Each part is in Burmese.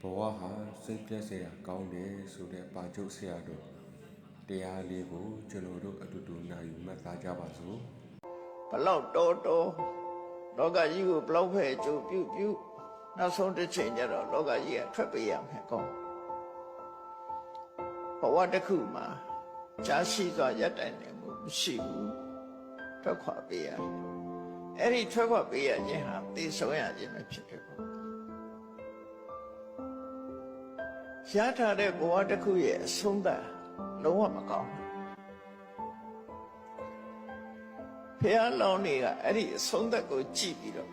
ဘဝဟာစိတ်ပြည့်စရာကောင်းတယ်ဆိုတဲ့ပါကျုပ်ဆရာတို့တရားလေးကိုကျွန်တော်တို့အတူတူနာယူမှတ်သားကြပါစို့ဘလောက်တော်လောကကြီးကိုဘလောက်ဖဲကြိုပြုနောက်ဆုံးတစ်ချိန်ကျတော့လောကကြီးကထွက်ပေးရမယ်ကောဘဝတစ်ခုမှာကြာရှိစွာရပ်တိုင်နေမှုမရှိဘူးထွက်ခွာပေးရတယ်အဲ့ဒီထွက်ခွာပေးရခြင်းဟာသိဆုံးရခြင်းပဲဖြစ်တယ်ပေါ့ရထားတဲ့ဘဝတစ်ခုရဲ့အဆုံးသတ်လုံးဝမကောင်းဘူးဖះလောင်းတွေကအဲ့ဒီအဆုံးသတ်ကိုကြည့်ပြီးတော့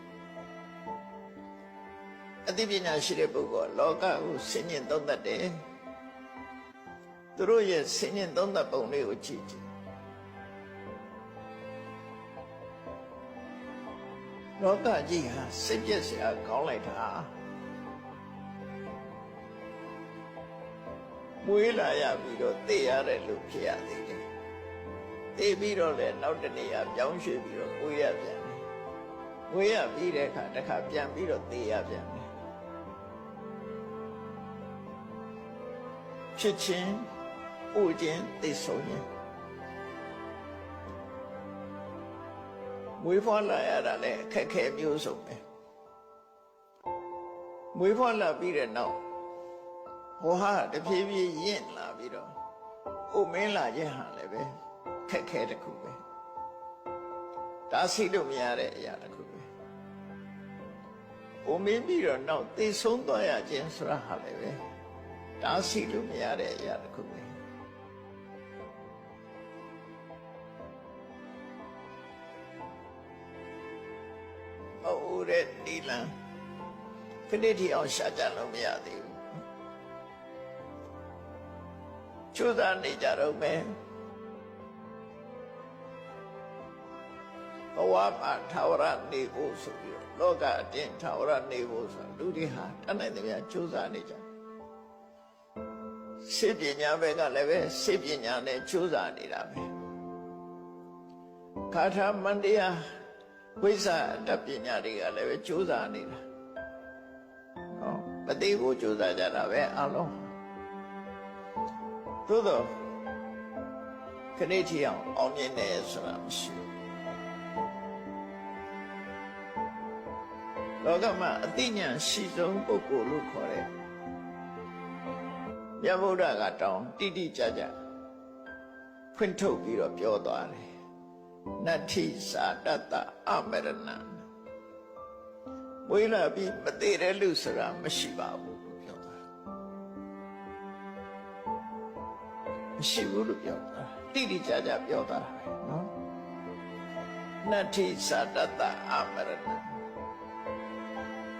အသိပညာရှိတဲ့ပုဂ္ဂိုလ်လောကကိုဆင်ញင်သုံးသပ်တယ်သူတို့ရဲ့ဆင်ញင်သုံးသပ်ပုံလေးကိုကြည့်လောကကြီးဟာစိတ်ပြည့်စရာကောင်းလိုက်တာမွေးလာရပြီးတော့သိရတယ်လို့ဖြစ်ရသေးတယ်သိပြီးတော့လည်းနောက်တနေ့ပြောင်းရွှေ့ပြီးတော့မွေးရပြန်တယ်မွေးရပြီးတဲ့အခါတစ်ခါပြန်ပြီးတော့သိရပြန်တယ်ဖြစ်ချင်းဥခြင်းသိဆုံးခြင်းမွေးဖွားလာရတာလည်းအခက်ခဲမျိုးစုံပဲမွေးဖွားလာပြီးတဲ့နောက်ဟောဟာတဖြည်းဖြည်းရင့်လာပြီးတော့ဥမင်းလာခြင်းဟာလည်းပဲခက်ခဲတစ်ခုပဲဒါစီလို့မရတဲ့အရာတစ်ခုပဲဥမင်းပြီးတော့နောက်သိဆုံးသွားရခြင်းဆိုတာဟာလည်းပဲဒါစီလို့မရတဲ့အရာတစ်ခုပဲအိုးတဲ့ဒီလံခဏတည်းအောင်ရှာကြလို့မရသေးဘူးကျိုးစားနေကြတော့မယ်ဘဝမှာထာဝရနေဖို့ဆိုပြီးတော့လောကအတင်းထာဝရနေဖို့ဆိုလူတွေဟာတတ်နိုင်သမျှကျိုးစားနေကြစိတ်ပညာဘက်ကလည်းပဲစိတ်ပညာနဲ့ကျိုးစားနေတာပဲခါထာမန္တရားဝိဇ္ဇာတပညာတွေကလည်းပဲကျိုးစားနေတာနော်မသိဖို့ကျိုးစားကြတာပဲအလုံးသို့တော့ခဏထီအောင်မြင်တယ်ဆိုတာမရှိဘူးလောကမှာအသိဉာဏ်ရှိဆုံးပုဂ္ဂိုလ်လို့ခေါ်တဲ့မြတ်ဗုဒ္ဓကတောင်းတိတိကျကျဖွင့်ထုတ်ပြီးတော့ပြောသွားတယ်နတ္ထိသာတတ္တအမရဏံဝိလာပြီးမသေးတဲ့လူဆိုတာမရှိပါဘူးလို့ပြောတာမရှိဘူးလို့ပြောတာတိတိကျကျပြောတာနော်နတ္ထိသာတတ္တအမရဏံ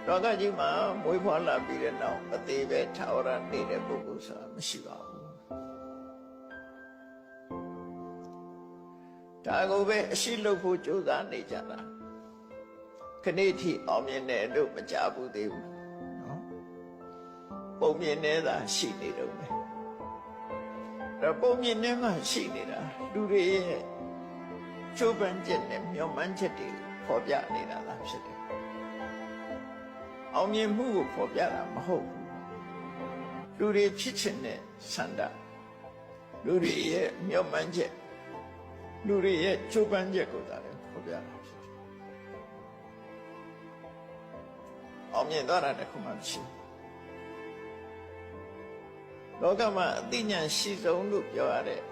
လောကကြီးမှာမွေးဖွားလာပြီးတဲ့နောက်မသေးပဲထာဝရနေတဲ့ပုဂ္ဂိုလ်ဆိုတာမရှိပါဘူးဒါကိုပဲအရှိလုပ်ဖို့ကြိုးစားနေကြတာခဏထိအောင်မြင်တယ်လို့မကြားဘူးသေးဘူးနော်ပုံမြင်နေတာရှိနေတော့မယ်ဒါပုံမြင်နေမှရှိနေတာလူတွေရဲ့ချိုးပန်းချက်နဲ့မျောမှန်းချက်တွေဖော်ပြနေတာလားဖြစ်တယ်အောင်မြင်မှုကိုဖော်ပြတာမဟုတ်ဘူးလူတွေဖြစ်ချင်တဲ့ဆန္ဒလူတွေရဲ့မျှော်မှန်းချက်လူတွေရဲ့ကြိုးပမ်းချက်ကိုသာလည်းဖော်ပြတာဖြစ်တယ်အောင်မြင်သွားတာတခုမှမရှိဘူးလောကမှာအသိဉာဏ်ရှိဆုံးလို့ပြောရတဲ့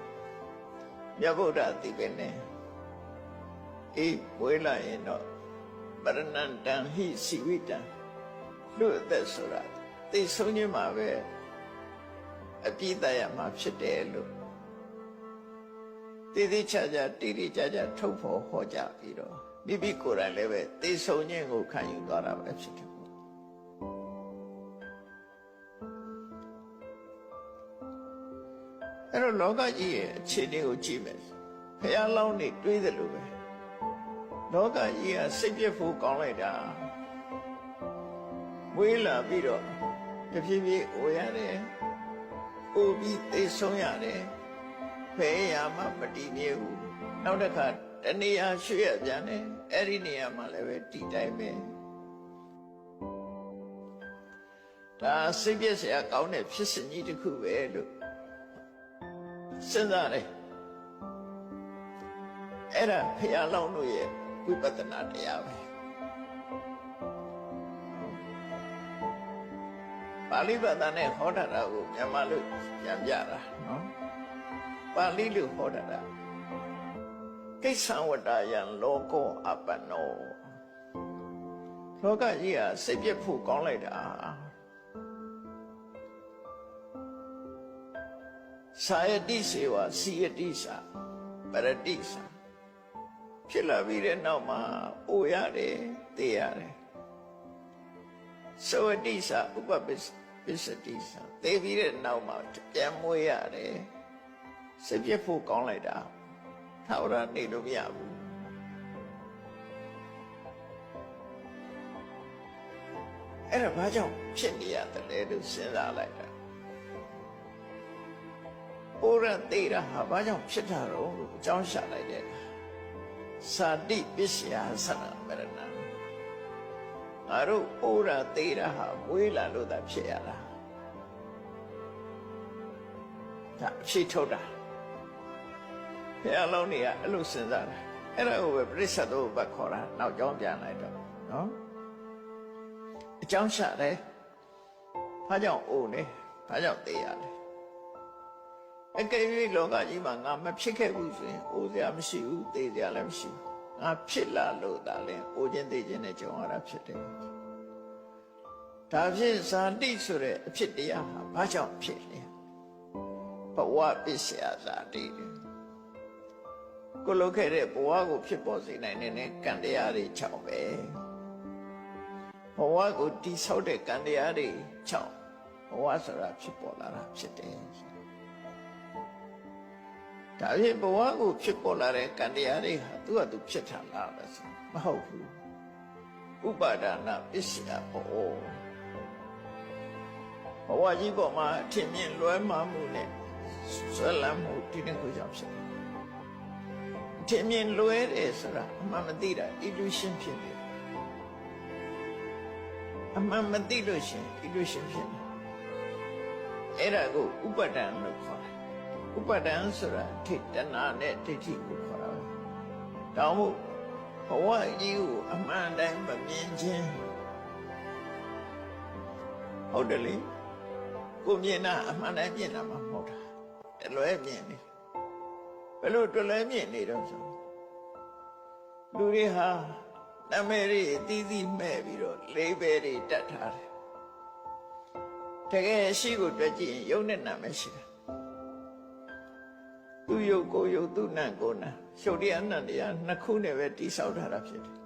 မြတ်ဗုဒ္ဓအသိပဲနဲ့အေးဝေးလာရင်တော့ပရဏန္တံဟိစီဝိတံလူအသက်ဆိုတာသိဆုံးခြင်းမှာပဲအပြည့်တရမှာဖြစ်တယ်လို့တိတိကျကျတိတိကျကျထုတ်ဖော်ဟောကြားပြီးတော့မိမိကိုယ်တိုင်လည်းပဲသိဆုံးခြင်းကိုခံယူသွားတာပဲဖြစ်တယ်အဲ့တော့လောကကြီးရဲ့အခြေအနေကိုကြည့်မယ်ဘုရားလောင်းနေတွေးတယ်လို့ပဲလောကကြီးကစိတ်ပြည့်ဖို့ကောင်းလိုက်တာမွေးလာပြီးတော့တဖြည်းဖြည်းအိုရတယ်အိုပြီးသိဆုံးရတယ်ဖဲရမှမတည်မြဲဘူးနောက်တစ်ခါတနေရာရွှေ့ရပြန်တယ်အဲ့ဒီနေရာမှာလည်းပဲတည်တိုင်းပဲ ဒါစိတ်ပြည့်စရာကောင်းတဲ့ဖြစ်စဉ်ကြီးတစ်ခုပဲလို့စဉ်းစားတယ်အဲ့ဒါဖျားလောင်းတို့ရဲ့ဝိပဿနာတရားပဲပါဠိဘာသာနဲ့ဟောတာကိုမြန်မာလို့ပြန်ပြတာနော်ပါဠိလို့ဟောတာကိစ္ဆံဝတ္တယံလောကောအပ္ပနောလောကကြီးကစိတ်ပြည့်ဖို့ကောင်းလိုက်တာသာယတိစေဝစီယတိစာပရတိစာဖြစ်လာပြီးတဲ့နောက်မှာအိုရတယ်သိရတယ်သောတိစာဥပပစ္စတိစာသိပြီးတဲ့နောက်မှာပြန်မွေးရတယ်စိတ်ပြည့်ဖို့ကောင်းလိုက်တာထာဝရနေလို့မရဘူးအဲ့ဒါဘာကြောင့်ဖြစ်နေရတယ်လဲလို့စဉ်းစားလိုက်တာဩရသေးတာဟာဘာကြောင့်ဖြစ်တာတော့လို့အကြောင်းရှာလိုက်တဲ့သာတိပစ္စယသနမရဏငါတို့ဩရသေးတာဟာမွေးလာလို့သာဖြစ်ရတာဒါအဖြစ်ထုတ်တာဘုရားလုံးတွေကအဲ့လိုစဉ်းစားတာအဲ့ဒါကိုပဲပရိစ္ဆေသောဘတ်ခေါ်တာနောက်ကြောင်းပြန်လိုက်တော့နော်အကြောင်းရှာတယ်ဘာကြောင့်အိုနေဘာကြောင့်သေးရလဲအကယ်၍လောကကြီးမှာငါမဖြစ်ခဲ့ဘူးဆိုရင်အိုစရာမရှိဘူးသေစရာလည်းမရှိဘူးငါဖြစ်လာလို့ဒါလည်းအိုခြင်းသေခြင်းနဲ့ကြုံရတာဖြစ်တယ်ဒါဖြင့်ဇာတိဆိုတဲ့အဖြစ်တရားဟာဘာကြောင့်ဖြစ်လဲဘဝပစ္စယဇာတိကိုလုပ်ခဲ့တဲ့ဘဝကိုဖြစ်ပေါ်စေနိုင်တဲ့ကံတရားတွေ၆ပဲဘဝကိုတိဆောက်တဲ့ကံတရားတွေ၆ဘဝဆိုတာဖြစ်ပေါ်လာတာဖြစ်တယ်ဒါဖြင့်ဘဝကိုဖြစ်ပေါ်လာတဲ့ကံတရားတွေဟာသူ့ဟာသူဖြစ်ထလာတယ်ဆိုမဟုတ်ဘူးဥပါဒနာပစ္စယဘောဘဝကြီးပေါ်မှာအထင်မြင်လွဲမှားမှုနဲ့ဆွဲလန်းမှုဒီနေ့ကိုကြောင့်ဖြစ်တယ်အထင်မြင်လွဲတယ်ဆိုတာအမှန်မသိတာ illusion ဖြစ်တယ်အမှန်မသိလို့ရှင် illusion ဖြစ်တယ်အဲ့ဒါကိုဥပါဒဏ်လို့ခေါ်တယ်ဥပါဒံဆိုတာထိတနာနဲ့ဒိဋ္ဌိကိုခေါ်တာပဲ။ဒါမို့ဘဝကြီးကိုအမှန်တိုင်းမမြင်ခြင်းဟုတ်တယ်လေကိုမြင်တာအမှန်တိုင်းမြင်တာမှမဟုတ်တာတလွဲမြင်နေဘယ်လိုတလွဲမြင်နေတော့ဆိုလူတွေဟာနာမည်တွေအသီးသီးမဲ့ပြီးတော့လေးပဲတွေတတ်ထားတယ်တကယ်ရှိကိုတွေ့ကြည့်ရင်ယုံနဲ့နာမည်ရှိတယ်သူယုတ်ကိုယုတ်သူနံကိုနံရှုပ်တရားနံတရားနှစ်ခုနဲ့ပဲတိဆောက်ထားတာဖြစ်တယ်